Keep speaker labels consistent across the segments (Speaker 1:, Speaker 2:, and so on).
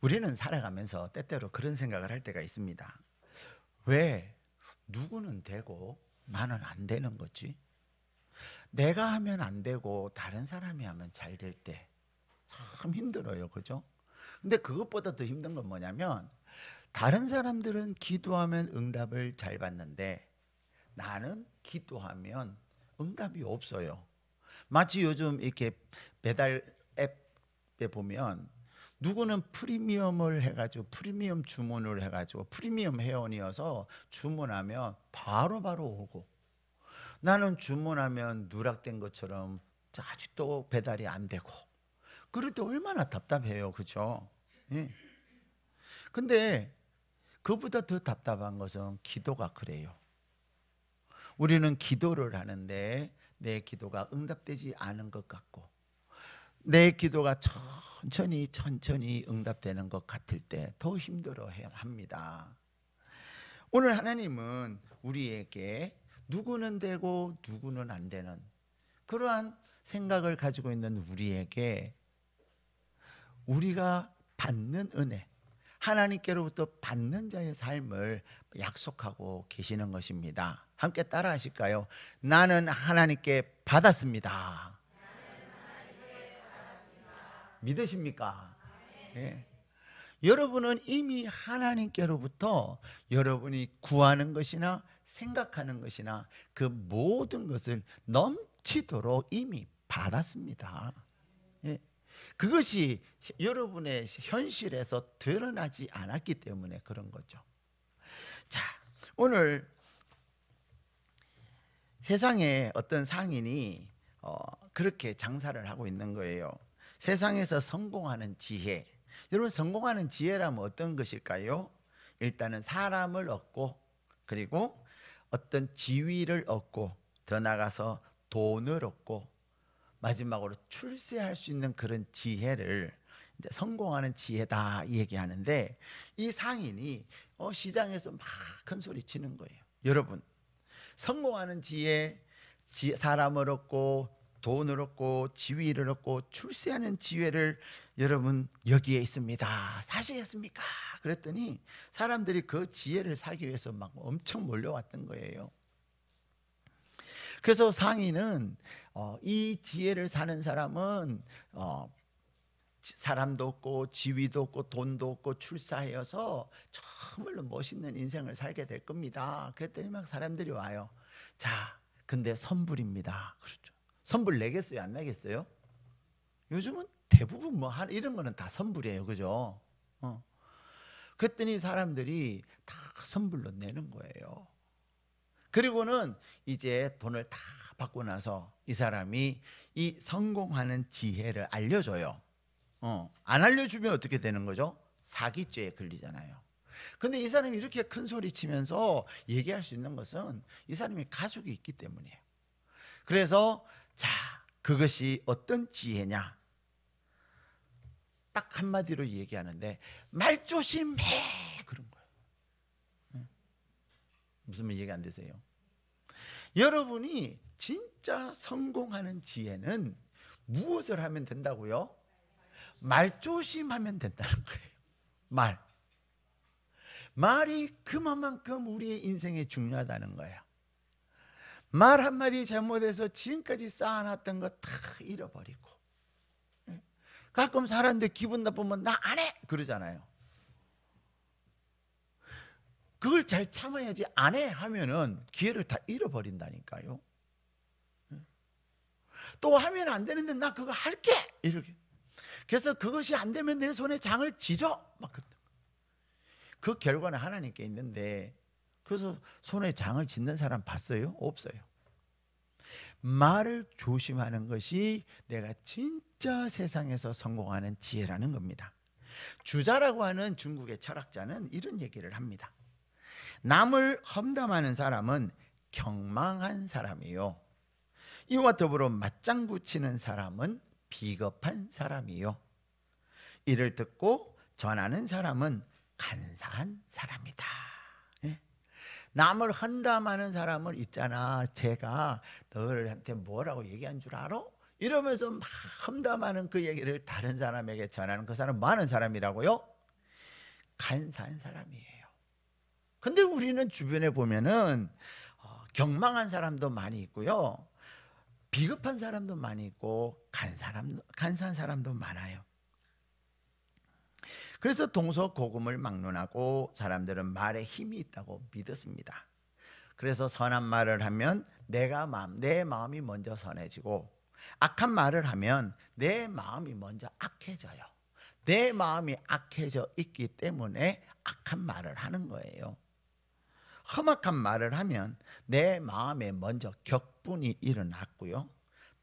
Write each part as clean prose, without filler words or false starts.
Speaker 1: 우리는 살아가면서 때때로 그런 생각을 할 때가 있습니다. 왜 누구는 되고 나는 안 되는 거지? 내가 하면 안 되고 다른 사람이 하면 잘 될 때 참 힘들어요. 그죠? 근데 그것보다 더 힘든 건 뭐냐면, 다른 사람들은 기도하면 응답을 잘 받는데 나는 기도하면 응답이 없어요. 마치 요즘 이렇게 배달 앱에 보면 누구는 프리미엄을 해가지고 프리미엄 주문을 해가지고 프리미엄 회원이어서 주문하면 바로바로 오고, 나는 주문하면 누락된 것처럼 아직도 배달이 안 되고, 그럴 때 얼마나 답답해요. 그죠? 예. 근데 그보다 더 답답한 것은 기도가 그래요. 우리는 기도를 하는데 내 기도가 응답되지 않은 것 같고, 내 기도가 천천히 응답되는 것 같을 때 더 힘들어해야 합니다. 오늘 하나님은 우리에게 누구는 되고 누구는 안 되는 그러한 생각을 가지고 있는 우리에게 우리가 받는 은혜, 하나님께로부터 받는 자의 삶을 약속하고 계시는 것입니다. 함께 따라 하실까요? 나는 하나님께 받았습니다. 믿으십니까? 예. 여러분은 이미 하나님께로부터 여러분이 구하는 것이나 생각하는 것이나 그 모든 것을 넘치도록 이미 받았습니다. 예. 그것이 여러분의 현실에서 드러나지 않았기 때문에 그런 거죠. 자, 오늘 세상에 어떤 상인이 그렇게 장사를 하고 있는 거예요. 세상에서 성공하는 지혜. 여러분, 성공하는 지혜라면 어떤 것일까요? 일단은 사람을 얻고, 그리고 어떤 지위를 얻고, 더 나아가서 돈을 얻고, 마지막으로 출세할 수 있는 그런 지혜를 이제 성공하는 지혜다 얘기하는데, 이 상인이 시장에서 막 큰 소리 치는 거예요. 여러분, 성공하는 지혜, 사람을 얻고 돈을 얻고 지위를 얻고 출세하는 지혜를 여러분 여기에 있습니다. 사시겠습니까? 그랬더니 사람들이 그 지혜를 사기 위해서 막 엄청 몰려왔던 거예요. 그래서 상인은 이 지혜를 사는 사람은 사람도 없고 지위도 없고 돈도 없고 출세하여서 정말로 멋있는 인생을 살게 될 겁니다. 그랬더니 막 사람들이 와요. 자, 근데 선불입니다. 그렇죠. 선불 내겠어요? 안 내겠어요? 요즘은 대부분 뭐 이런 거는 다 선불이에요. 그죠? 그랬더니 사람들이 다 선불로 내는 거예요. 그리고는 이제 돈을 다 받고 나서 이 사람이 이 성공하는 지혜를 알려줘요. 안 알려주면 어떻게 되는 거죠? 사기죄에 걸리잖아요. 근데 이 사람이 이렇게 큰 소리 치면서 얘기할 수 있는 것은 이 사람이 가족이 있기 때문이에요. 그래서 자, 그것이 어떤 지혜냐? 딱 한마디로 얘기하는데 말 조심해, 그런 거예요. 무슨 얘기 안 되세요? 여러분이 진짜 성공하는 지혜는 무엇을 하면 된다고요? 말 조심하면 된다는 거예요. 말이 그만큼 우리의 인생에 중요하다는 거예요. 말 한마디 잘못해서 지금까지 쌓아놨던 거 다 잃어버리고, 가끔 사람들 기분 나쁘면 나 안 해 그러잖아요. 그걸 잘 참아야지. 안 해 하면은 기회를 다 잃어버린다니까요. 또 하면 안 되는데 나 그거 할게 이렇게. 그래서 그것이 안 되면 내 손에 장을 지져 막 그랬다. 그 결과는 하나님께 있는데, 그래서 손에 장을 짓는 사람 봤어요? 없어요. 말을 조심하는 것이 내가 진짜 세상에서 성공하는 지혜라는 겁니다. 주자라고 하는 중국의 철학자는 이런 얘기를 합니다. 남을 험담하는 사람은 경망한 사람이요, 이와 더불어 맞장구 치는 사람은 비겁한 사람이요, 이를 듣고 전하는 사람은 간사한 사람이다. 남을 험담하는 사람을 있잖아, 제가 너한테 뭐라고 얘기한 줄 알아? 이러면서 막 험담하는 그 얘기를 다른 사람에게 전하는 그 사람 많은 사람이라고요? 간사한 사람이에요. 근데 우리는 주변에 보면은 경망한 사람도 많이 있고요, 비겁한 사람도 많이 있고 간사한 사람도 많아요. 그래서 동서고금을 막론하고 사람들은 말에 힘이 있다고 믿었습니다. 그래서 선한 말을 하면 내 마음이 먼저 선해지고, 악한 말을 하면 내 마음이 먼저 악해져요. 내 마음이 악해져 있기 때문에 악한 말을 하는 거예요. 험악한 말을 하면 내 마음에 먼저 격분이 일어났고요,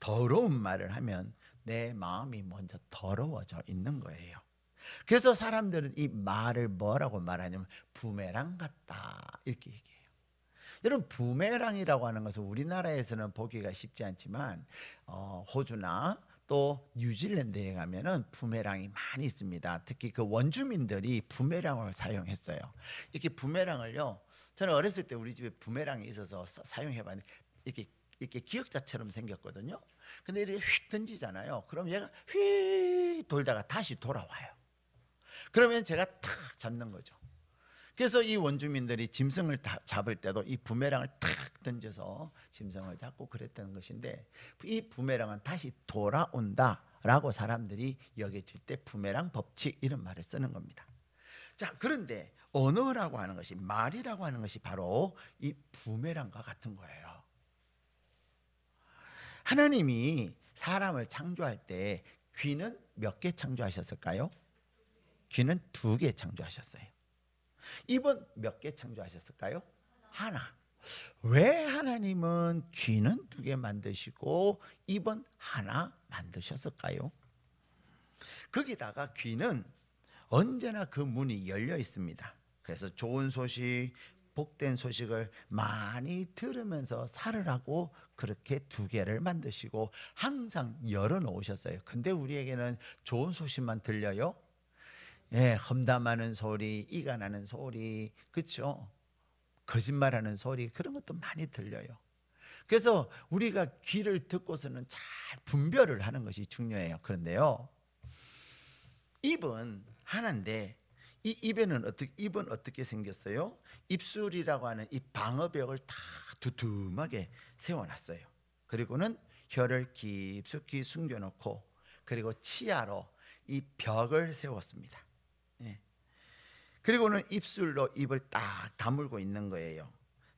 Speaker 1: 더러운 말을 하면 내 마음이 먼저 더러워져 있는 거예요. 그래서 사람들은 이 말을 뭐라고 말하냐면 부메랑 같다 이렇게 얘기해요. 여러분, 부메랑이라고 하는 것은 우리나라에서는 보기가 쉽지 않지만 호주나 또 뉴질랜드에 가면은 부메랑이 많이 있습니다. 특히 그 원주민들이 부메랑을 사용했어요. 이렇게 부메랑을요, 저는 어렸을 때 우리 집에 부메랑이 있어서 사용해봤는데 이렇게 기역자처럼 생겼거든요. 근데 이렇게 휙 던지잖아요. 그럼 얘가 휙 돌다가 다시 돌아와요. 그러면 제가 탁 잡는 거죠. 그래서 이 원주민들이 짐승을 잡을 때도 이 부메랑을 탁 던져서 짐승을 잡고 그랬던 것인데, 이 부메랑은 다시 돌아온다라고 사람들이 여겨질 때 부메랑 법칙 이런 말을 쓰는 겁니다. 자, 그런데 언어라고 하는 것이, 말이라고 하는 것이 바로 이 부메랑과 같은 거예요. 하나님이 사람을 창조할 때 귀는 몇 개 창조하셨을까요? 귀는 2개 창조하셨어요. 입은 몇 개 창조하셨을까요? 하나. 왜 하나님은 귀는 2개 만드시고 입은 하나 만드셨을까요? 거기다가 귀는 언제나 그 문이 열려 있습니다. 그래서 좋은 소식, 복된 소식을 많이 들으면서 살으라고 그렇게 2개를 만드시고 항상 열어놓으셨어요. 근데 우리에게는 좋은 소식만 들려요? 예, 험담하는 소리, 이가 나는 소리, 그렇죠? 거짓말하는 소리, 그런 것도 많이 들려요. 그래서 우리가 귀를 듣고서는 잘 분별을 하는 것이 중요해요. 그런데요, 입은 하나인데 이 입은 어떻게 생겼어요? 입술이라고 하는 이 방어벽을 다 두툼하게 세워놨어요. 그리고는 혀를 깊숙이 숨겨놓고, 그리고 치아로 이 벽을 세웠습니다. 예. 그리고는 입술로 입을 딱 다물고 있는 거예요.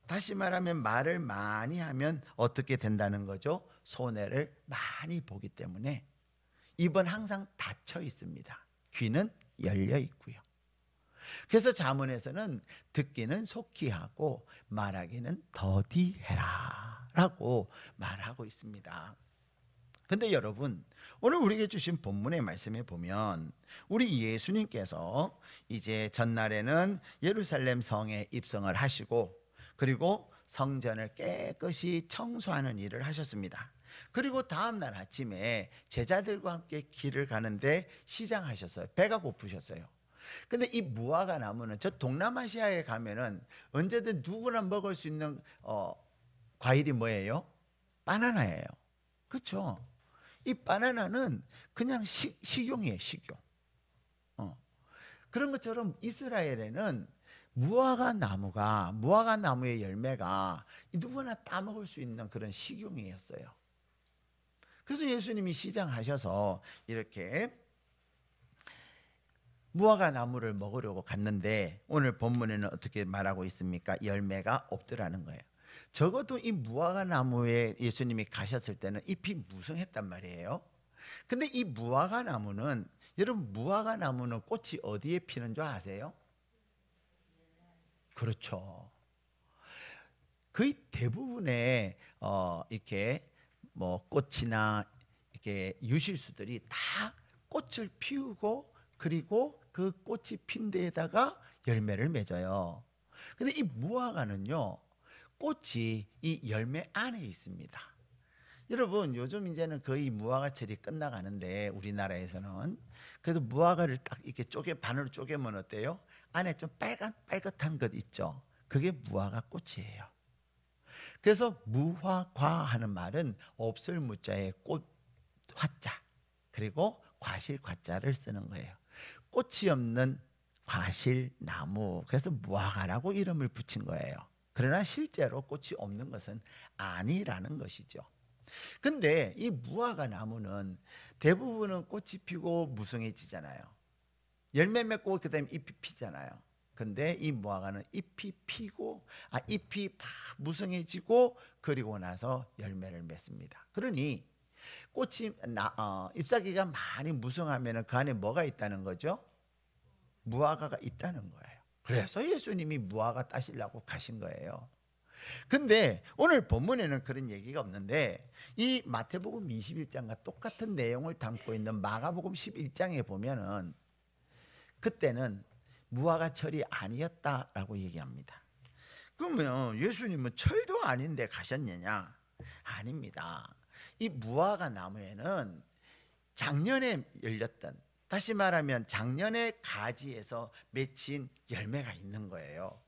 Speaker 1: 다시 말하면 말을 많이 하면 어떻게 된다는 거죠? 손해를 많이 보기 때문에 입은 항상 닫혀 있습니다. 귀는 열려 있고요. 그래서 잠언에서는 듣기는 속히 하고 말하기는 더디해라 라고 말하고 있습니다. 근데 여러분, 오늘 우리에게 주신 본문의 말씀에 보면 우리 예수님께서 이제 전날에는 예루살렘 성에 입성을 하시고, 그리고 성전을 깨끗이 청소하는 일을 하셨습니다. 그리고 다음날 아침에 제자들과 함께 길을 가는데 시장하셨어요. 배가 고프셨어요. 근데 이 무화과 나무는 저 동남아시아에 가면은 언제든 누구나 먹을 수 있는 과일이 뭐예요? 바나나예요. 그렇죠? 이 바나나는 그냥 식용이에요, 식용. 그런 것처럼 이스라엘에는 무화과 나무의 열매가 누구나 따먹을 수 있는 그런 식용이었어요. 그래서 예수님이 시장하셔서 이렇게 무화과 나무를 먹으려고 갔는데 오늘 본문에는 어떻게 말하고 있습니까? 열매가 없더라는 거예요. 적어도 이 무화과 나무에 예수님이 가셨을 때는 잎이 무성했단 말이에요. 근데 이 무화과 나무는, 여러분, 무화과 나무는 꽃이 어디에 피는 줄 아세요? 그렇죠. 거의 대부분의 이렇게 뭐 꽃이나 이렇게 유실수들이 다 꽃을 피우고, 그리고 그 꽃이 핀 데에다가 열매를 맺어요. 근데 이 무화과는요, 꽃이 이 열매 안에 있습니다. 여러분, 요즘 이제는 거의 무화과철이 끝나가는데 우리나라에서는 그래도 무화과를 딱 이렇게 반으로 쪼개면 어때요? 안에 좀 빨갛한 것 있죠. 그게 무화과 꽃이에요. 그래서 무화과 하는 말은 없을 무자에 꽃, 화자 그리고 과실 과자를 쓰는 거예요. 꽃이 없는 과실나무, 그래서 무화과라고 이름을 붙인 거예요. 그러나 실제로 꽃이 없는 것은 아니라는 것이죠. 근데 이 무화과 나무는 대부분은 꽃이 피고 무성해지잖아요. 열매 맺고 그다음에 잎이 피잖아요. 근데 이 무화과는 잎이 피고 잎이 무성해지고 그리고 나서 열매를 맺습니다. 그러니 꽃이 잎사귀가 많이 무성하면 그 안에 뭐가 있다는 거죠? 무화과가 있다는 거예요. 그래서 예수님이 무화과 따시려고 가신 거예요. 근데 오늘 본문에는 그런 얘기가 없는데 이 마태복음 21장과 똑같은 내용을 담고 있는 마가복음 11장에 보면은 그때는 무화과철이 아니었다라고 얘기합니다. 그러면 예수님은 철도 아닌데 가셨느냐? 아닙니다. 이 무화과 나무에는 작년에 열렸던, 다시 말하면 작년에 가지에서 맺힌 열매가 있는 거예요.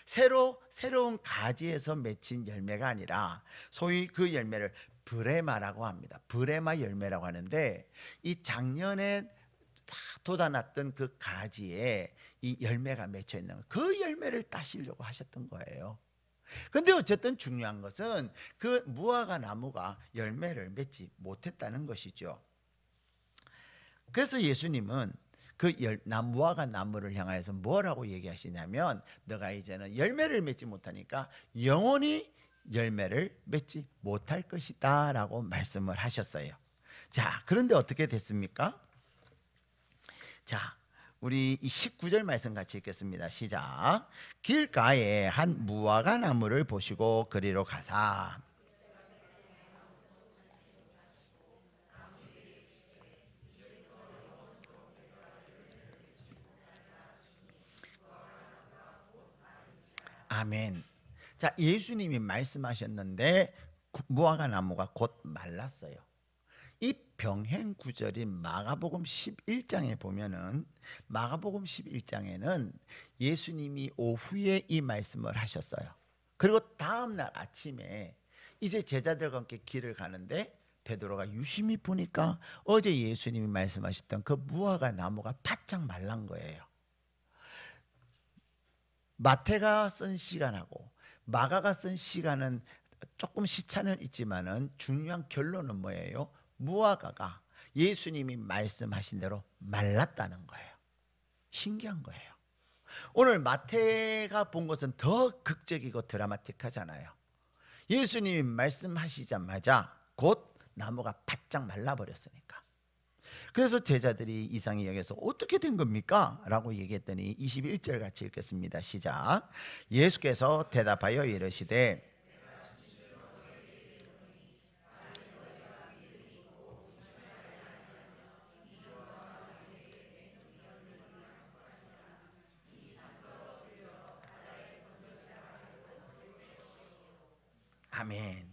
Speaker 1: 새로운 가지에서 맺힌 열매가 아니라 소위 그 열매를 브레마라고 합니다. 브레마 열매라고 하는데 이 작년에 돋아났던 그 가지에 이 열매가 맺혀 있는 그 열매를 따시려고 하셨던 거예요. 근데 어쨌든 중요한 것은 그 무화과 나무가 열매를 맺지 못했다는 것이죠. 그래서 예수님은 그 무화과 나무를 향하여서 뭐라고 얘기하시냐면 너가 이제는 열매를 맺지 못하니까 영원히 열매를 맺지 못할 것이다 라고 말씀을 하셨어요. 자, 그런데 어떻게 됐습니까? 자, 우리 이 19절 말씀 같이 읽겠습니다. 시작. 길가에 한 무화과 나무를 보시고 그리로 가사 아멘. 자, 예수님이 말씀하셨는데 무화과 나무가 곧 말랐어요. 이 병행 구절인 마가복음 11장에 보면은 마가복음 11장에는 예수님이 오후에 이 말씀을 하셨어요. 그리고 다음 날 아침에 이제 제자들과 함께 길을 가는데 베드로가 유심히 보니까 어제 예수님이 말씀하셨던 그 무화과 나무가 바짝 말란 거예요. 마태가 쓴 시간하고 마가가 쓴 시간은 조금 시차는 있지만은 중요한 결론은 뭐예요? 무화과가 예수님이 말씀하신 대로 말랐다는 거예요. 신기한 거예요. 오늘 마태가 본 것은 더 극적이고 드라마틱하잖아요. 예수님이 말씀하시자마자 곧 나무가 바짝 말라버렸으니까. 그래서 제자들이 이상히 여겨서 어떻게 된 겁니까? 라고 얘기했더니 21절 같이 읽겠습니다. 시작. 예수께서 대답하여 이르시되 아멘.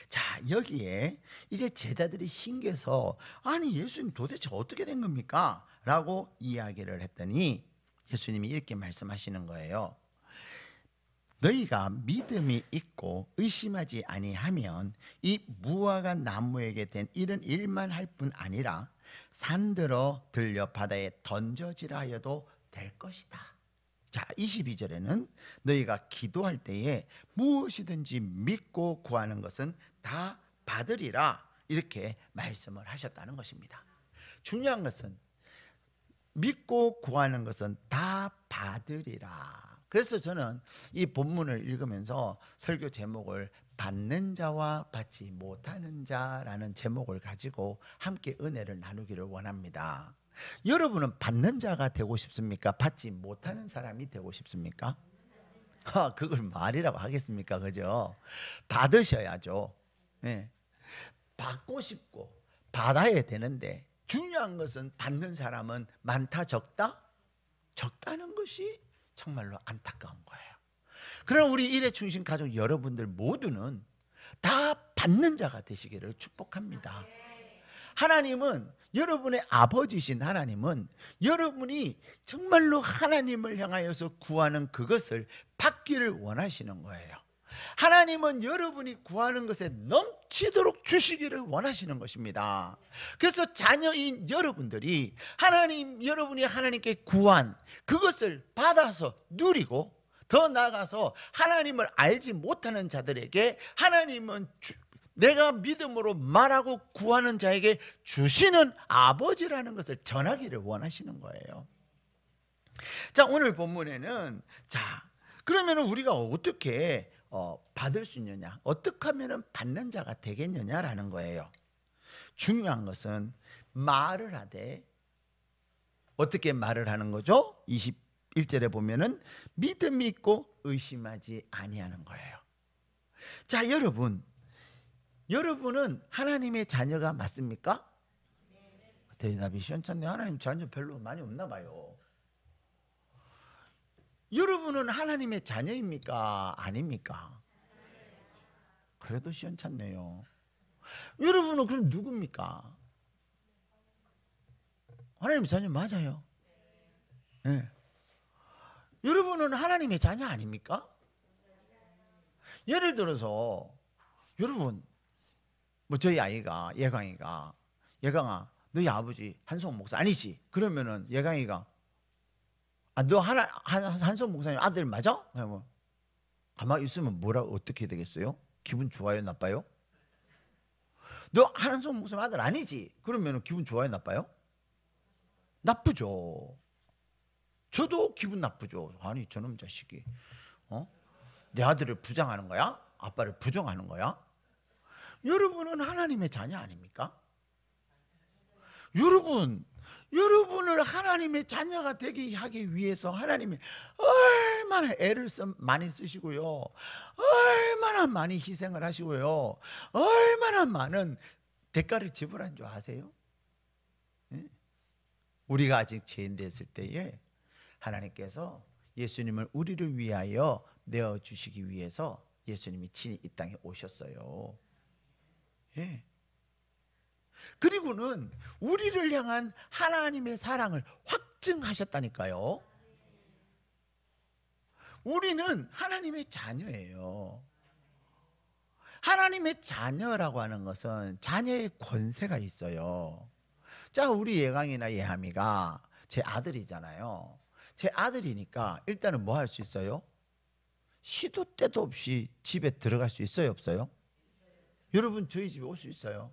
Speaker 1: 자, 여기에 이제 제자들이 신기해서 아니 예수님 도대체 어떻게 된 겁니까? 라고 이야기를 했더니 예수님이 이렇게 말씀하시는 거예요. 너희가 믿음이 있고 의심하지 아니하면 이 무화과 나무에게 된 이런 일만 할 뿐 아니라 산들어 들려 바다에 던져지라 하여도 될 것이다. 자, 22절에는 너희가 기도할 때에 무엇이든지 믿고 구하는 것은 다 받으리라 이렇게 말씀을 하셨다는 것입니다. 중요한 것은 믿고 구하는 것은 다 받으리라. 그래서 저는 이 본문을 읽으면서 설교 제목을 받는 자와 받지 못하는 자라는 제목을 가지고 함께 은혜를 나누기를 원합니다. 여러분은 받는 자가 되고 싶습니까? 받지 못하는 사람이 되고 싶습니까? 그걸 말이라고 하겠습니까? 그죠? 받으셔야죠. 네. 받고 싶고 받아야 되는데 중요한 것은 받는 사람은 많다 적다? 적다는 것이 정말로 안타까운 거예요. 그러나 우리 일회충신 가족 여러분들 모두는 다 받는 자가 되시기를 축복합니다. 하나님은 여러분의 아버지신 하나님은 여러분이 정말로 하나님을 향하여서 구하는 그것을 받기를 원하시는 거예요. 하나님은 여러분이 구하는 것에 넘치도록 주시기를 원하시는 것입니다. 그래서 자녀인 여러분들이 여러분이 하나님께 구한 그것을 받아서 누리고, 더 나아가서 하나님을 알지 못하는 자들에게 하나님은 내가 믿음으로 말하고 구하는 자에게 주시는 아버지라는 것을 전하기를 원하시는 거예요. 자, 오늘 본문에는 그러면 우리가 어떻게 받을 수 있느냐, 어떻게 하면 받는 자가 되겠느냐라는 거예요. 중요한 것은 말을 하되, 어떻게 말을 하는 거죠? 21절에 보면은 믿음이 있고 의심하지 아니하는 거예요. 자, 여러분은 하나님의 자녀가 맞습니까? 대답이 시원찮네. 하나님 자녀 별로 많이 없나 봐요. 여러분은 하나님의 자녀입니까? 아닙니까? 그래도 시원찮네요. 여러분은 그럼 누굽니까? 하나님의 자녀 맞아요. 네. 여러분은 하나님의 자녀 아닙니까? 예를 들어서 여러분, 저희 아이가, 예강아 너희 아버지 한성원 목사 아니지? 그러면은 예강이가 너 한성원 목사님 아들 맞아? 가만히 있으면 어떻게 되겠어요? 기분 좋아요, 나빠요? 너 한성원 목사님 아들 아니지? 그러면은 기분 좋아요, 나빠요? 나쁘죠. 저도 기분 나쁘죠. 아니 저놈 자식이 내 아들을 부정하는 거야? 아빠를 부정하는 거야? 여러분은 하나님의 자녀 아닙니까? 여러분을 하나님의 자녀가 되게 하기 위해서 하나님이 얼마나 애를 많이 쓰시고요, 얼마나 많이 희생을 하시고요, 얼마나 많은 대가를 지불한 줄 아세요? 우리가 아직 죄인 됐을 때에 하나님께서 예수님을 우리를 위하여 내어주시기 위해서 예수님이 친히 이 땅에 오셨어요. 예. 그리고는 우리를 향한 하나님의 사랑을 확증하셨다니까요. 우리는 하나님의 자녀예요. 하나님의 자녀라고 하는 것은 자녀의 권세가 있어요. 자, 우리 예강이나 예함이가 제 아들이잖아요. 제 아들이니까 일단은 뭐 할 수 있어요? 시도 때도 없이 집에 들어갈 수 있어요, 없어요? 여러분 저희 집에 올 수 있어요.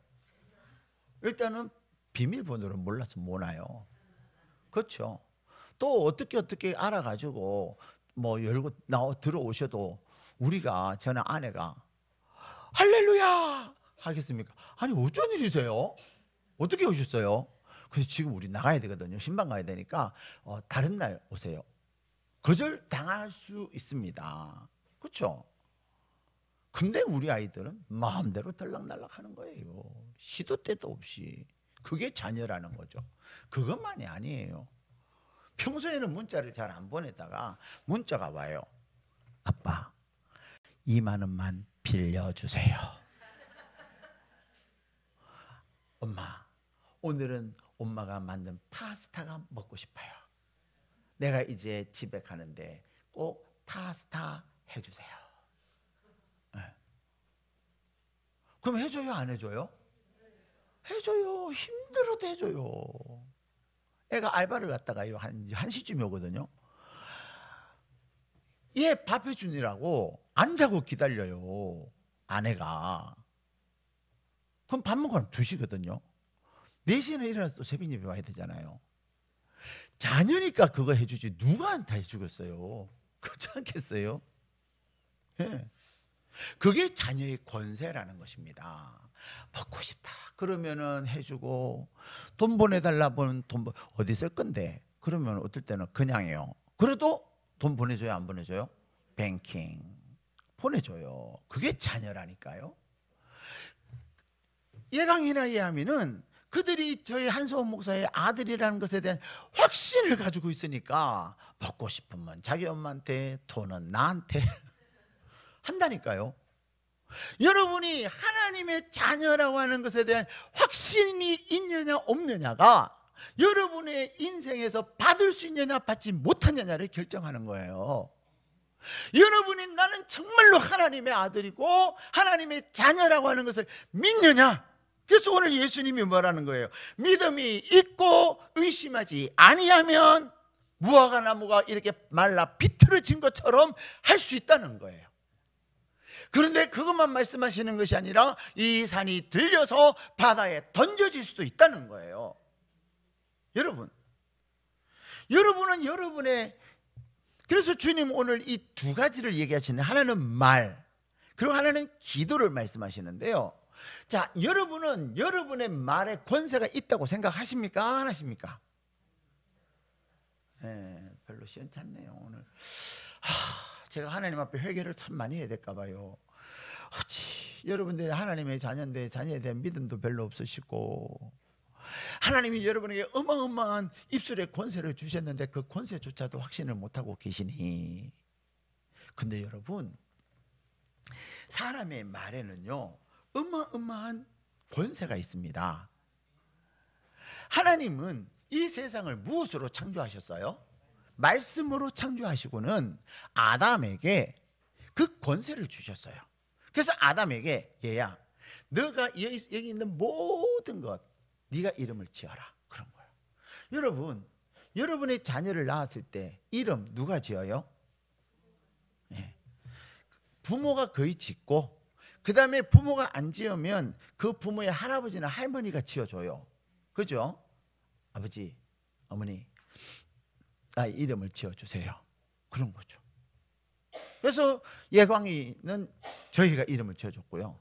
Speaker 1: 일단은 비밀번호를 몰라서 못 와요. 그렇죠? 또 어떻게 알아가지고 열고 들어오셔도 우리가, 저는 아내가 할렐루야 하겠습니까? 아니 어쩐 일이세요? 어떻게 오셨어요? 그래서 지금 우리 나가야 되거든요. 신방 가야 되니까 다른 날 오세요. 거절 당할 수 있습니다. 그렇죠? 근데 우리 아이들은 마음대로 들락날락 하는 거예요. 시도 때도 없이. 그게 자녀라는 거죠. 그것만이 아니에요. 평소에는 문자를 잘 안 보내다가 문자가 와요. 아빠 2만 원만 빌려주세요. 엄마 오늘은 엄마가 만든 파스타가 먹고 싶어요. 내가 이제 집에 가는데 꼭 파스타 해주세요. 네. 그럼 해줘요, 안 해줘요? 해줘요. 힘들어도 해줘요. 애가 알바를 갔다가요 한 1시쯤에 오거든요. 얘 밥 해주느라고 안 자고 기다려요, 아내가. 그럼 밥 먹으면 2시거든요 4시에는 일어나서 또 새벽 예배 와야 되잖아요. 자녀니까 그거 해주지 누구한테 해주겠어요? 그렇지 않겠어요? 네. 그게 자녀의 권세라는 것입니다. 먹고 싶다 그러면은 해주고, 돈 보내달라 돈 어디 쓸 건데 그러면 어떨 때는 그냥 해요. 그래도 돈 보내줘요, 안 보내줘요? 뱅킹 보내줘요. 그게 자녀라니까요. 예강이나 예하미는 그들이 저희 한소원 목사의 아들이라는 것에 대한 확신을 가지고 있으니까 먹고 싶으면 자기 엄마한테, 돈은 나한테 한다니까요. 여러분이 하나님의 자녀라고 하는 것에 대한 확신이 있느냐 없느냐가 여러분의 인생에서 받을 수 있느냐 받지 못하느냐를 결정하는 거예요. 여러분이 나는 정말로 하나님의 아들이고 하나님의 자녀라고 하는 것을 믿느냐? 그래서 오늘 예수님이 뭐라는 거예요? 믿음이 있고 의심하지 아니하면 무화과 나무가 이렇게 말라 비틀어진 것처럼 할 수 있다는 거예요. 그런데 그것만 말씀하시는 것이 아니라 이 산이 들려서 바다에 던져질 수도 있다는 거예요. 여러분은 여러분의, 그래서 주님 오늘 이 두 가지를 얘기하시는, 하나는 말, 그리고 하나는 기도를 말씀하시는데요. 자, 여러분은 여러분의 말에 권세가 있다고 생각하십니까? 안 하십니까? 별로 시원찮네요 오늘. 제가 하나님 앞에 회개를 참 많이 해야 될까 봐요. 여러분들이 하나님의 자녀인데 자녀에 대한 믿음도 별로 없으시고, 하나님이 여러분에게 어마어마한 입술의 권세를 주셨는데 그 권세조차도 확신을 못하고 계시니. 근데 여러분, 사람의 말에는요 어마어마한 권세가 있습니다. 하나님은 이 세상을 무엇으로 창조하셨어요? 말씀으로 창조하시고는 아담에게 그 권세를 주셨어요. 그래서 아담에게, 얘야, 너가 여기 있는 모든 것 네가 이름을 지어라, 그런 거예요. 여러분, 여러분의 자녀를 낳았을 때 이름 누가 지어요? 부모가 거의 짓고, 그 다음에 부모가 안 지으면 그 부모의 할아버지나 할머니가 지어줘요. 그죠? 아버지, 어머니, 이름을 지어주세요, 그런 거죠. 그래서 예광이는 저희가 이름을 지어줬고요,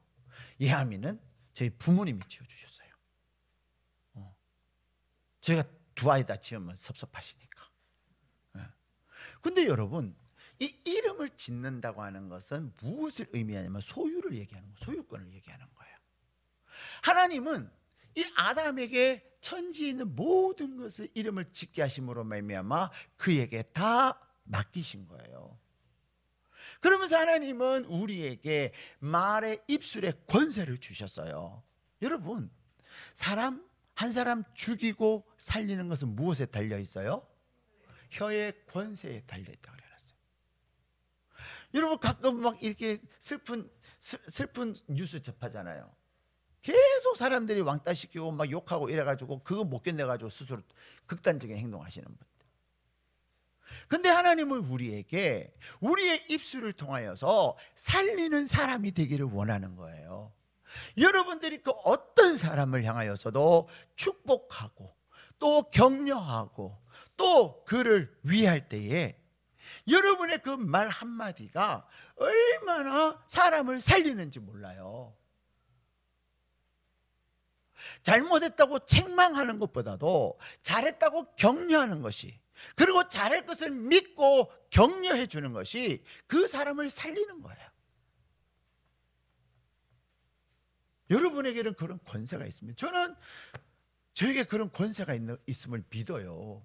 Speaker 1: 예하미는 저희 부모님이 지어주셨어요. 저희가 두 아이 다 지으면 섭섭하시니까. 근데 여러분, 이 이름을 짓는다고 하는 것은 무엇을 의미하냐면 소유를 얘기하는 거예요. 소유권을 얘기하는 거예요. 하나님은 이 아담에게 천지에 있는 모든 것을 이름을 짓게 하심으로 말미암아 그에게 다 맡기신 거예요. 그러면서 하나님은 우리에게 말의 입술에 권세를 주셨어요. 여러분, 한 사람 죽이고 살리는 것은 무엇에 달려 있어요? 혀의 권세에 달려 있다고 그래놨어요. 여러분, 가끔 막 이렇게 슬픈 뉴스 접하잖아요. 계속 사람들이 왕따시키고 막 욕하고 이래가지고 그거 못 견뎌가지고 스스로 극단적인 행동하시는 분들. 근데 하나님은 우리에게 우리의 입술을 통하여서 살리는 사람이 되기를 원하는 거예요. 여러분들이 그 어떤 사람을 향하여서도 축복하고 또 격려하고 또 그를 위할 때에 여러분의 그 말 한마디가 얼마나 사람을 살리는지 몰라요. 잘못했다고 책망하는 것보다도 잘했다고 격려하는 것이, 그리고 잘할 것을 믿고 격려해 주는 것이 그 사람을 살리는 거예요. 여러분에게는 그런 권세가 있습니다. 저는 저에게 그런 권세가 있음을 믿어요.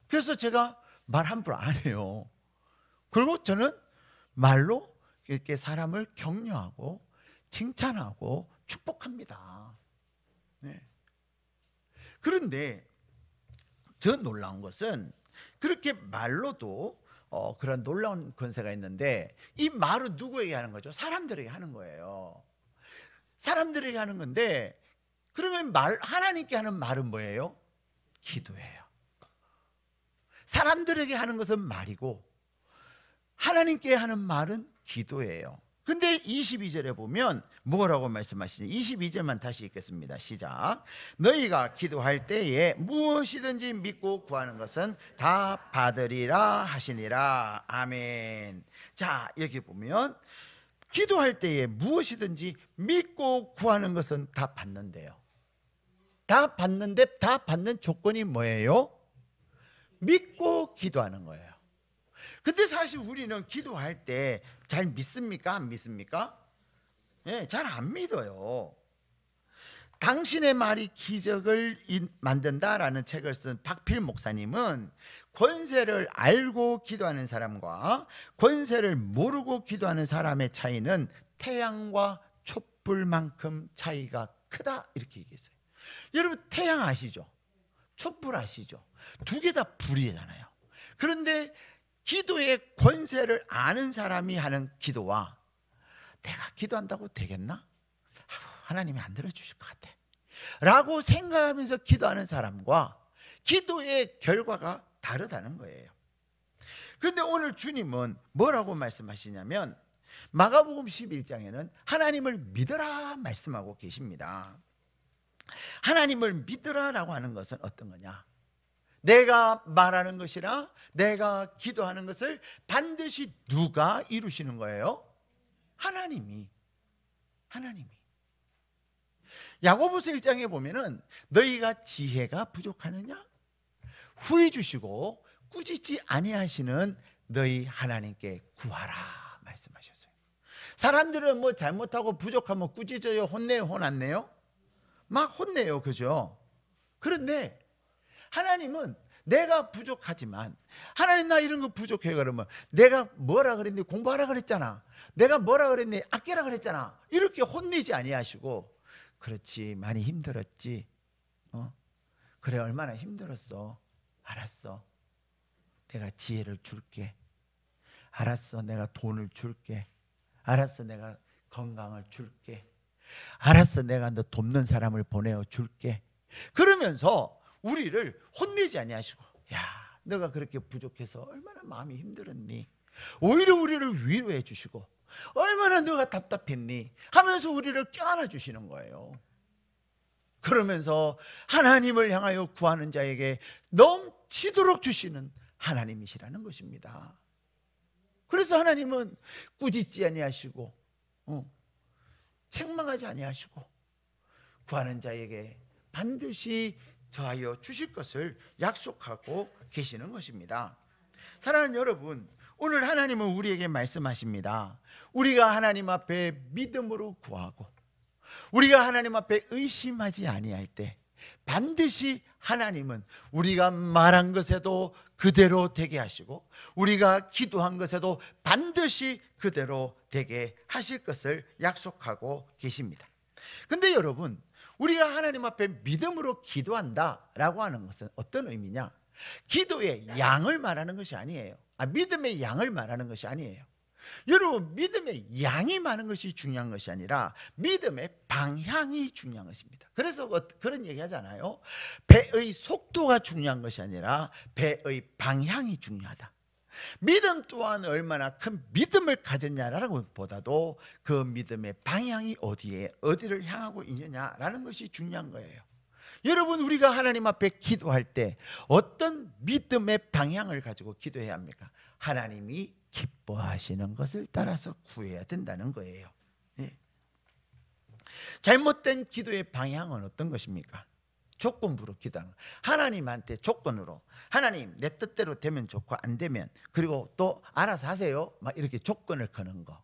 Speaker 1: 그래서 제가 말 함부로 안 해요. 그리고 저는 말로 이렇게 사람을 격려하고 칭찬하고 축복합니다. 네. 그런데 더 놀라운 것은 그렇게 말로도 그런 놀라운 권세가 있는데, 이 말은 누구에게 하는 거죠? 사람들에게 하는 거예요. 사람들에게 하는 건데, 그러면 하나님께 하는 말은 뭐예요? 기도예요. 사람들에게 하는 것은 말이고 하나님께 하는 말은 기도예요. 근데 22절에 보면 뭐라고 말씀하시니? 22절만 다시 읽겠습니다. 시작. 너희가 기도할 때에 무엇이든지 믿고 구하는 것은 다 받으리라 하시니라. 아멘. 자, 여기 보면 기도할 때에 무엇이든지 믿고 구하는 것은 다 받는데요. 다 받는데 다 받는 조건이 뭐예요? 믿고 기도하는 거예요. 근데 사실 우리는 기도할 때 잘 믿습니까? 안 믿습니까? 네, 잘 안 믿어요. 당신의 말이 기적을 만든다라는 책을 쓴 박필 목사님은 권세를 알고 기도하는 사람과 권세를 모르고 기도하는 사람의 차이는 태양과 촛불만큼 차이가 크다, 이렇게 얘기했어요. 여러분, 태양 아시죠? 촛불 아시죠? 두 개 다 불이잖아요. 그런데 기도의 권세를 아는 사람이 하는 기도와 내가 기도한다고 되겠나? 하나님이 안 들어주실 것 같아 라고 생각하면서 기도하는 사람과 기도의 결과가 다르다는 거예요. 그런데 오늘 주님은 뭐라고 말씀하시냐면 마가복음 11장에는 하나님을 믿어라 말씀하고 계십니다. 하나님을 믿으라라고 하는 것은 어떤 거냐? 내가 말하는 것이나 내가 기도하는 것을 반드시 누가 이루시는 거예요? 하나님이. 야고보서 1장에 보면은 너희가 지혜가 부족하느냐? 후히 주시고 꾸짖지 아니하시는 너희 하나님께 구하라 말씀하셨어요. 사람들은 뭐 잘못하고 부족하면 꾸짖어요, 혼내요, 혼 안 내요? 막 혼내요, 그죠? 그런데 하나님은 내가 부족하지만 하나님 나 이런 거 부족해 그러면 내가 뭐라 그랬니? 공부하라 그랬잖아. 내가 뭐라 그랬니? 아끼라 그랬잖아. 이렇게 혼내지 아니하시고 그렇지 많이 힘들었지. 그래 얼마나 힘들었어. 알았어. 내가 지혜를 줄게. 알았어. 내가 돈을 줄게. 알았어. 내가 건강을 줄게. 알았어. 내가 너 돕는 사람을 보내어 줄게. 그러면서 우리를 혼내지 아니하시고 야 너가 그렇게 부족해서 얼마나 마음이 힘들었니? 오히려 우리를 위로해 주시고 얼마나 너가 답답했니? 하면서 우리를 껴안아 주시는 거예요. 그러면서 하나님을 향하여 구하는 자에게 넘치도록 주시는 하나님이시라는 것입니다. 그래서 하나님은 꾸짖지 아니하시고 책망하지 아니하시고 구하는 자에게 반드시 더하여 주실 것을 약속하고 계시는 것입니다. 사랑하는 여러분, 오늘 하나님은 우리에게 말씀하십니다. 우리가 하나님 앞에 믿음으로 구하고 우리가 하나님 앞에 의심하지 아니할 때 반드시 하나님은 우리가 말한 것에도 그대로 되게 하시고 우리가 기도한 것에도 반드시 그대로 되게 하실 것을 약속하고 계십니다. 근데 여러분, 우리가 하나님 앞에 믿음으로 기도한다라고 하는 것은 어떤 의미냐? 기도의 양을 말하는 것이 아니에요. 믿음의 양을 말하는 것이 아니에요. 여러분, 믿음의 양이 많은 것이 중요한 것이 아니라 믿음의 방향이 중요한 것입니다. 그래서 그런 얘기 하잖아요. 배의 속도가 중요한 것이 아니라 배의 방향이 중요하다. 믿음 또한 얼마나 큰 믿음을 가졌냐라는 것보다도 그 믿음의 방향이 어디를 향하고 있느냐라는 것이 중요한 거예요. 여러분, 우리가 하나님 앞에 기도할 때 어떤 믿음의 방향을 가지고 기도해야 합니까? 하나님이 기뻐하시는 것을 따라서 구해야 된다는 거예요. 예. 잘못된 기도의 방향은 어떤 것입니까? 조건부로 기도하는 거예요. 하나님한테 조건으로 하나님 내 뜻대로 되면 좋고 안 되면 그리고 또 알아서 하세요 막 이렇게 조건을 거는 거.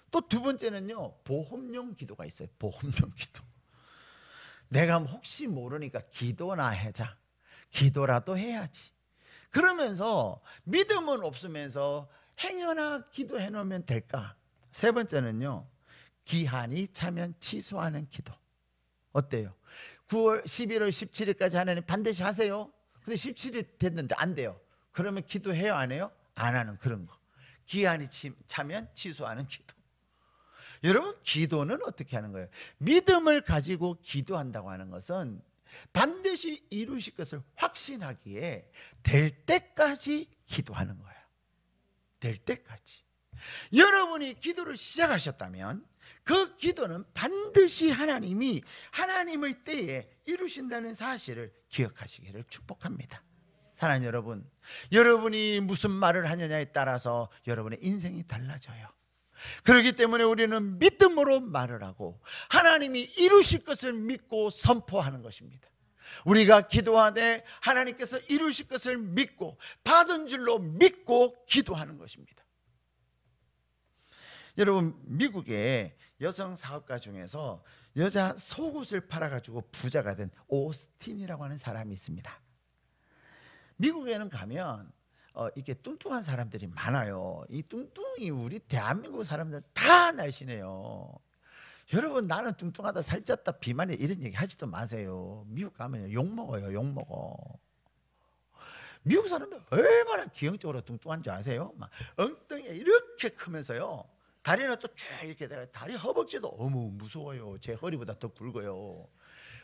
Speaker 1: 또 두 번째는요, 보험용 기도가 있어요. 보험용 기도. 내가 혹시 모르니까 기도나 하자. 기도라도 해야지. 그러면서 믿음은 없으면서 행여나 기도해 놓으면 될까? 세 번째는요, 기한이 차면 취소하는 기도. 어때요? 9월 11월 17일까지 하나님 반드시 하세요. 근데 17일 됐는데 안 돼요. 그러면 기도해요 안 해요? 안 하는 그런 거. 기한이 차면 취소하는 기도. 여러분, 기도는 어떻게 하는 거예요? 믿음을 가지고 기도한다고 하는 것은 반드시 이루실 것을 확신하기에 될 때까지 기도하는 거예요. 될 때까지. 여러분이 기도를 시작하셨다면 그 기도는 반드시 하나님이 하나님의 때에 이루신다는 사실을 기억하시기를 축복합니다. 사랑하는 여러분, 여러분이 무슨 말을 하느냐에 따라서 여러분의 인생이 달라져요. 그렇기 때문에 우리는 믿음으로 말을 하고 하나님이 이루실 것을 믿고 선포하는 것입니다. 우리가 기도하되 하나님께서 이루실 것을 믿고 받은 줄로 믿고 기도하는 것입니다. 여러분, 미국의 여성 사업가 중에서 여자 속옷을 팔아가지고 부자가 된 오스틴이라고 하는 사람이 있습니다. 미국에는 가면 이렇게 뚱뚱한 사람들이 많아요. 이 뚱뚱이 우리 대한민국 사람들 다 날씬해요. 여러분, 나는 뚱뚱하다 살쪘다 비만해 이런 얘기 하지도 마세요. 미국 가면 욕먹어요. 욕먹어. 미국 사람들 얼마나 기형적으로 뚱뚱한 줄 아세요? 막 엉덩이가 이렇게 크면서요, 다리는 또 쭉 이렇게 돼요. 다리 허벅지도 어머 무서워요. 제 허리보다 더 굵어요.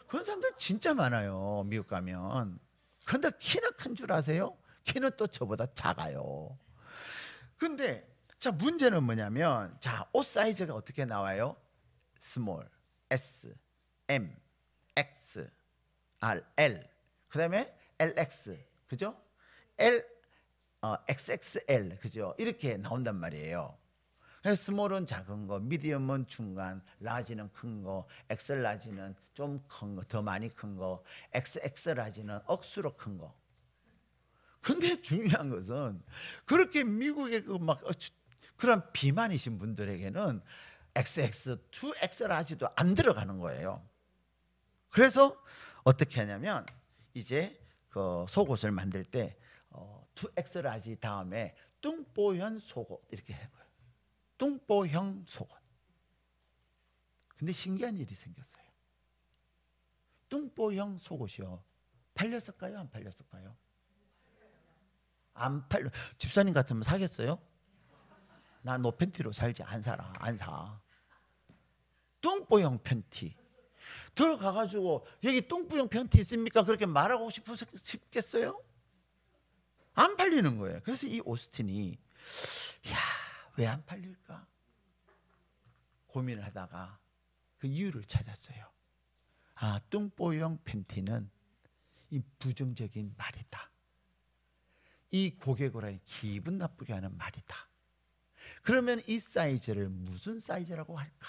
Speaker 1: 그런 사람들 진짜 많아요, 미국 가면. 근데 키는 큰 줄 아세요? 키는 또 저보다 작아요. 근데 자, 문제는 뭐냐면, 자, 옷 사이즈가 어떻게 나와요? 스몰, S, M, X, R, L, 그 다음에 LX, 그죠? L, XXL, 그죠? 이렇게 나온단 말이에요. 그래서 스몰은 작은 거, 미디엄은 중간, 라지는 큰 거, 엑셀 라지는 좀 큰 거, 더 많이 큰 거, XX 라지는 억수로 큰 거. 근데 중요한 것은 그렇게 미국의 그 막 그런 비만이신 분들에게는 XX, 2X 라지도 안 들어가는 거예요. 그래서 어떻게 하냐면, 이제 그 속옷을 만들 때 2X 라지 다음에 뚱보형 속옷 이렇게 한 거예요. 뚱보형 속옷. 근데 신기한 일이 생겼어요. 뚱보형 속옷이요, 팔렸을까요? 안 팔렸을까요? 안 팔려. 집사님 같으면 사겠어요? 나 너 팬티로 살지. 안 살아. 안 사. 뚱보형 팬티 들어가가지고 여기 뚱보형 팬티 있습니까? 그렇게 말하고 싶겠어요? 안 팔리는 거예요. 그래서 이 오스틴이, 야, 왜 안 팔릴까 고민을 하다가 그 이유를 찾았어요. 아, 뚱보형 팬티는 이 부정적인 말이다. 이 고객을 기분 나쁘게 하는 말이다. 그러면 이 사이즈를 무슨 사이즈라고 할까?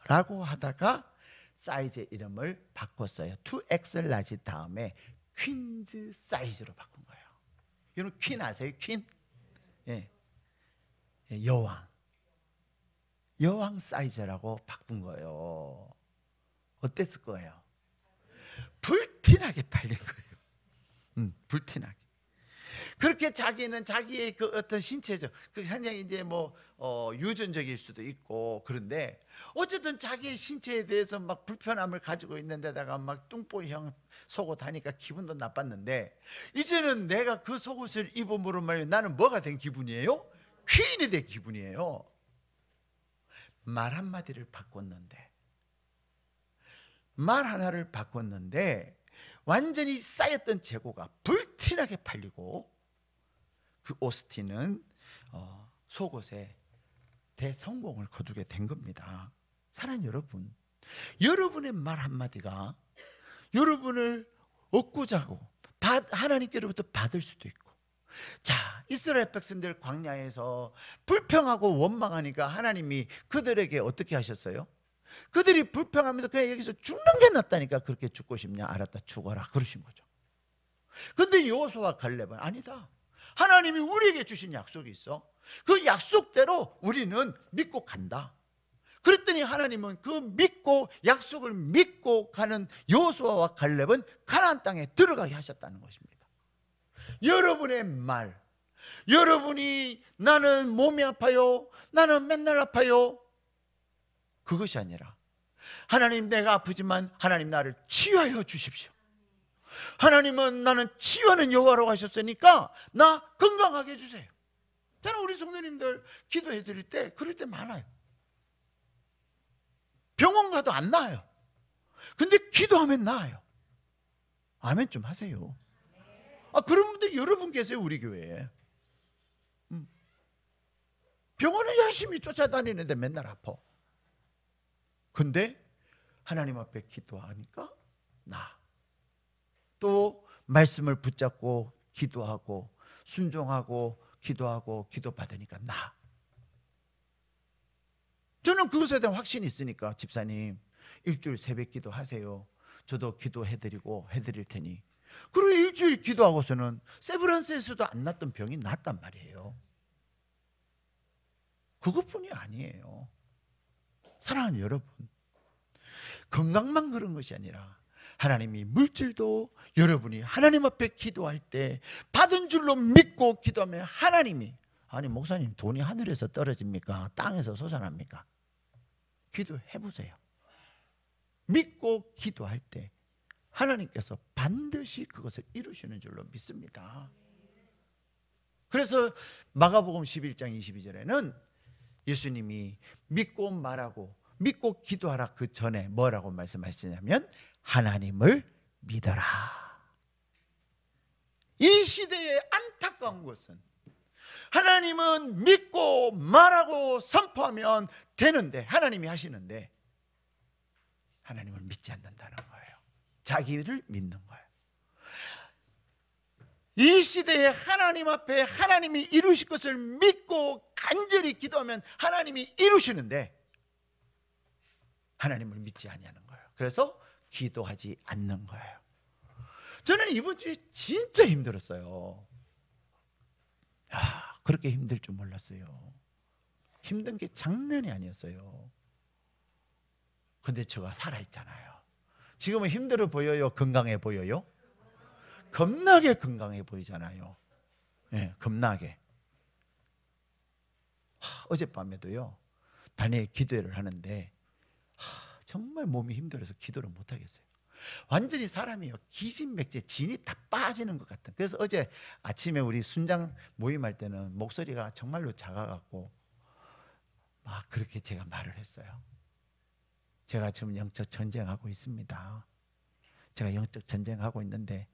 Speaker 1: 라고 하다가 사이즈 이름을 바꿨어요. 2X 라지 다음에 퀸즈 사이즈로 바꾼 거예요. 여러분 퀸 아세요? 퀸? 예. 여왕 사이즈라고 바꾼 거예요. 어땠을 거예요? 불티나게 팔린 거예요. 불티나게. 그렇게 자기는 자기의 그 어떤 신체적, 그 상당히 이제 뭐 유전적일 수도 있고, 그런데 어쨌든 자기의 신체에 대해서 막 불편함을 가지고 있는 데다가 막 뚱보형 속옷 하니까 기분도 나빴는데, 이제는 내가 그 속옷을 입음으로 말이야 나는 뭐가 된 기분이에요? 퀸이 된 기분이에요. 말 한마디를 바꿨는데, 말 하나를 바꿨는데 완전히 쌓였던 재고가 불티나게 팔리고, 그 오스틴은 속옷에 대성공을 거두게 된 겁니다. 사랑하는 여러분, 여러분의 말 한마디가 여러분을 얻고자 하고 하나님께로부터 받을 수도 있고. 자, 이스라엘 백성들 광야에서 불평하고 원망하니까 하나님이 그들에게 어떻게 하셨어요? 그들이 불평하면서 그냥 여기서 죽는 게 낫다니까, 그렇게 죽고 싶냐? 알았다, 죽어라, 그러신 거죠. 근데 여호수아와 갈렙은 아니다. 하나님이 우리에게 주신 약속이 있어. 그 약속대로 우리는 믿고 간다. 그랬더니 하나님은 그 믿고, 약속을 믿고 가는 여호수아와 갈렙은 가나안 땅에 들어가게 하셨다는 것입니다. 여러분의 말, 여러분이 나는 몸이 아파요, 나는 맨날 아파요, 그것이 아니라 하나님 내가 아프지만 하나님 나를 치유하여 주십시오. 하나님은 나는 치유하는 여호와라고 하셨으니까 나 건강하게 해주세요. 저는 우리 성도님들 기도해 드릴 때 그럴 때 많아요. 병원 가도 안 나아요. 근데 기도하면 나아요. 아멘 좀 하세요. 그런 분들 여러분 계세요, 우리 교회에. 병원을 열심히 쫓아다니는데 맨날 아파. 근데 하나님 앞에 기도하니까 나. 또 말씀을 붙잡고 기도하고 순종하고 기도하고 기도받으니까 나. 저는 그것에 대한 확신이 있으니까, 집사님 일주일 새벽 기도 하세요. 저도 기도해드리고 해드릴 테니. 그리고 일주일 기도하고서는 세브란스에서도 안 났던 병이 났단 말이에요. 그것뿐이 아니에요. 사랑하는 여러분, 건강만 그런 것이 아니라 하나님이 물질도 여러분이 하나님 앞에 기도할 때 받은 줄로 믿고 기도하면 하나님이, 아니 목사님 돈이 하늘에서 떨어집니까? 땅에서 솟아납니까? 기도해 보세요. 믿고 기도할 때 하나님께서 반드시 그것을 이루시는 줄로 믿습니다. 그래서 마가복음 11장 22절에는 예수님이 믿고 말하고 믿고 기도하라 그 전에 뭐라고 말씀하시냐면 하나님을 믿어라. 이 시대의 안타까운 것은 하나님은 믿고 말하고 선포하면 되는데, 하나님이 하시는데 하나님을 믿지 않는다는 거예요. 자기를 믿는 거예요. 이 시대에 하나님 앞에 하나님이 이루실 것을 믿고 간절히 기도하면 하나님이 이루시는데 하나님을 믿지 아니하는 거예요. 그래서 기도하지 않는 거예요. 저는 이번 주에 진짜 힘들었어요. 그렇게 힘들 줄 몰랐어요. 힘든 게 장난이 아니었어요. 근데 제가 살아있잖아요. 지금은 힘들어 보여요? 건강해 보여요? 겁나게 건강해 보이잖아요. 네, 겁나게. 어젯밤에도요, 다니엘 기도회를 하는데 정말 몸이 힘들어서 기도를 못 하겠어요. 완전히 사람이요, 기진맥제 진이 다 빠지는 것 같은. 그래서 어제 아침에 우리 순장 모임할 때는 목소리가 정말로 작아갖고 막 그렇게 제가 말을 했어요. 제가 지금 영적 전쟁하고 있습니다. 제가 영적 전쟁하고 있는데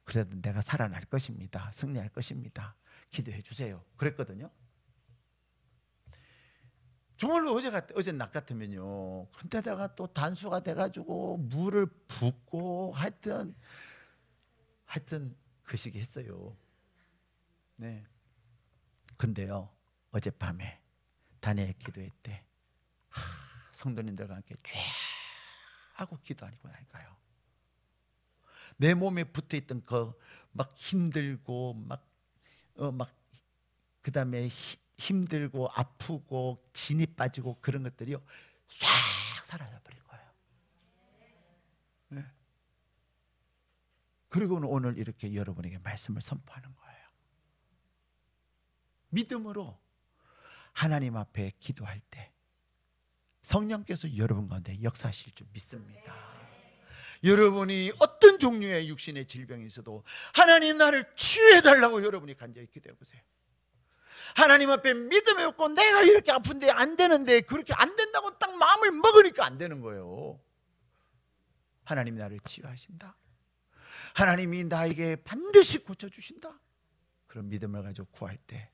Speaker 1: 그래도 내가 살아날 것입니다. 승리할 것입니다. 기도해 주세요. 그랬거든요. 정말로 어제 낮 같으면요, 근데다가 또 단수가 돼가지고 물을 붓고 하여튼 그 시기 했어요. 네. 근데요, 어젯밤에 다니엘 기도회 때 성도님들과 함께 쫙 하고 기도하고 나니까요, 내 몸에 붙어있던 막 힘들고 막 그다음에 힘들고 아프고 진이 빠지고 그런 것들이요 싹 사라져버린 거예요. 네. 그리고는 오늘 이렇게 여러분에게 말씀을 선포하는 거예요. 믿음으로 하나님 앞에 기도할 때 성령께서 여러분 가운데 역사하실 줄 믿습니다. 여러분이 어떤 종류의 육신의 질병이 있어도 하나님 나를 치유해달라고 여러분이 간절히 기도해 보세요. 하나님 앞에 믿음이 없고 내가 이렇게 아픈데 안 되는데, 그렇게 안 된다고 딱 마음을 먹으니까 안 되는 거예요. 하나님이 나를 치유하신다, 하나님이 나에게 반드시 고쳐주신다, 그런 믿음을 가지고 구할 때,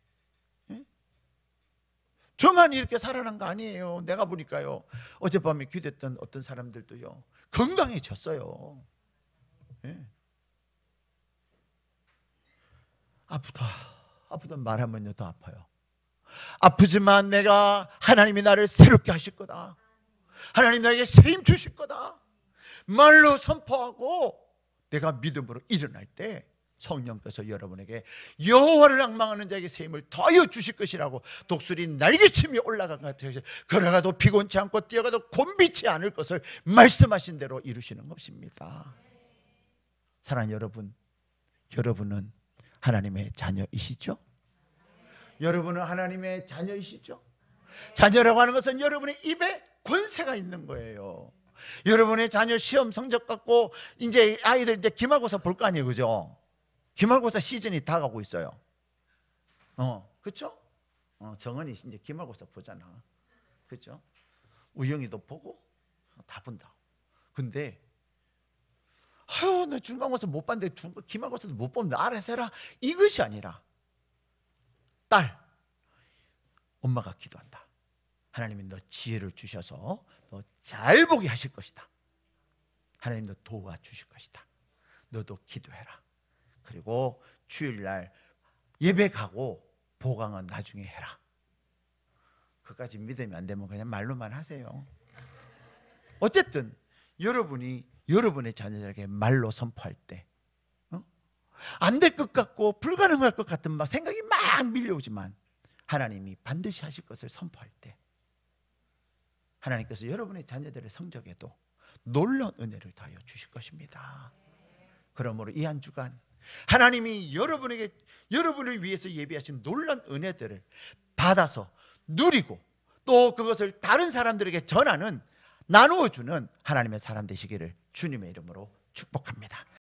Speaker 1: 저만 이렇게 살아난 거 아니에요. 내가 보니까요, 어젯밤에 기도했던 어떤 사람들도요 건강해졌어요. 아프다 말하면요 더 아파요. 아프지만 내가 하나님이 나를 새롭게 하실 거다, 하나님 나에게 세임 주실 거다 말로 선포하고 내가 믿음으로 일어날 때 성령께서 여러분에게 여호와를 앙망하는 자에게 세임을 더하여 주실 것이라고 독수리 날개침이 올라간 것 같아요. 걸어가도 피곤치 않고 뛰어가도 곤비치 않을 것을 말씀하신 대로 이루시는 것입니다. 사랑하는 여러분, 여러분은 하나님의 자녀이시죠? 여러분은 하나님의 자녀이시죠? 자녀라고 하는 것은 여러분의 입에 권세가 있는 거예요. 여러분의 자녀 시험 성적 갖고 이제 아이들 이제 기말고사 볼 거 아니에요, 그죠? 기말고사 시즌이 다가오고 있어요. 그렇죠? 정은이 이제 기말고사 보잖아, 그렇죠? 우영이도 보고 다 본다고. 근데 나 중간고사 못 봤는데 기말고사도 못 보면 알아서 해라, 이것이 아니라 딸, 엄마가 기도한다. 하나님이 너 지혜를 주셔서 너 잘 보게 하실 것이다. 하나님 너 도와주실 것이다. 너도 기도해라. 그리고 주일날 예배 가고 보강은 나중에 해라. 그까지 믿음이 안 되면 그냥 말로만 하세요. 어쨌든 여러분이 여러분의 자녀들에게 말로 선포할 때 안 될 것 같고 불가능할 것 같은 막 생각이 막 밀려오지만 하나님이 반드시 하실 것을 선포할 때 하나님께서 여러분의 자녀들의 성적에도 놀라운 은혜를 더하여 주실 것입니다. 그러므로 이 한 주간 하나님이 여러분을 위해서 예비하신 놀라운 은혜들을 받아서 누리고 또 그것을 다른 사람들에게 전하는, 나누어주는 하나님의 사람 되시기를 주님의 이름으로 축복합니다.